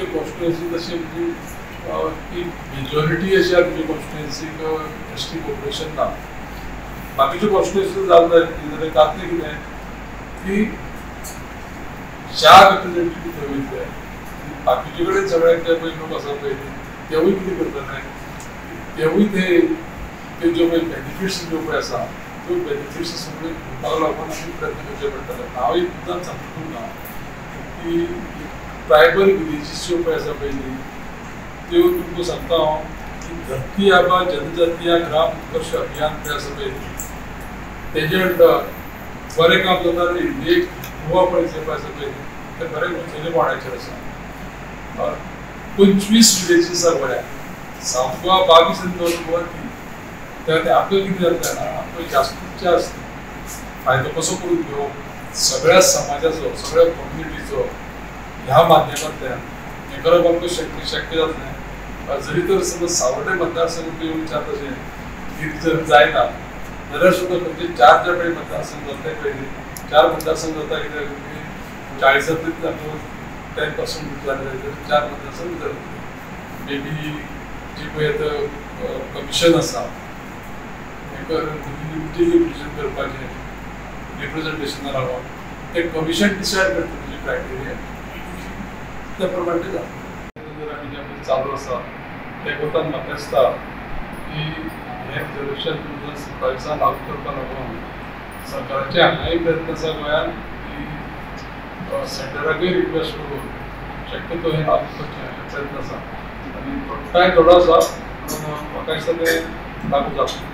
आमचे कॉन्स्टिट्युएन्सी तशी की मेजॉरिटी अशी आमची कॉन्स्टिट्युएन्सीक एसटी पॉप्युलेशन ना. बाकीच्यो कॉन्स्टिट्युएन्सी जाल्यार जातलें कितें की ज्या रिप्रेझेंटेटिव्ह थंय वयतले बाकीचे कडेन सगळ्याक जे पळय लोक आसा पळय तेवूय कितें करतले तेवूय ते ज्यो पळय बेनिफिट्स ज्यो पळय आसा त्यो बेनिफिट्स सगळे घेवपाक लागून आमी प्रयत्न करचे पडटले. हांव एक मुद्दाम सांगता तुमकां की ट्रायबल विलेजीस ज्यो पळय आसा पयली त्यो तुमकां सांगता हांव की धरती आबा जनजातीय ग्राम उत्कर्ष अभियान पळय आसा पळय तेजे अंडर बरें काम जाता आनी एक गोवा पळय जे पळय आसा पळय ते बरें उंचेल्या पावंड्याचेर आसा. 25 विलेजीस आसा गोंयांत. सावथ गोवा 22 आनी नॉर्थ गोवा 3. तर आपल्याला किती जाता आपलं जास्तीत जास्त फायदो कसो करून घेवप सगळ्या समाजाचो सगळ्या कम्युनिटीचो ह्या माध्यमांतल्यान हें करप आमकां शक्य जातलें. जरी तर समज सावड्डे मतदारसंघ तुवें विचार तशें की जर जायना जाल्यार सुद्दां खंयचे 4 जे पळय मतदारसंघ जातले पयली 4 मतदारसंघ जाता कित्याक 40तले 10% जाले जाल्यार 4 मतदारसंघ जातले. मे बी जी पळय आतां कमिशन आसा रिप्रेझेंट करपाचें रिप्रेझेंटेशनार रावप तें कमिशन डिसायड करता तेजे क्रायटेरिया त्या प्रमाणे तें जाता. जर आमी जें चालू आसा तें करताना म्हाका दिसता की हें रिजर्वेशन 2027 लागू करपा लागून सरकाराचे हांगाय प्रयत्न आसा गोंयांत की सेंटराकूय रिक्वेस्ट करून शक्यतो हें लागू करचें प्रयत्न आसा आनी टायम थोडो आसा पूण म्हाका दिसता तें लागू जाता.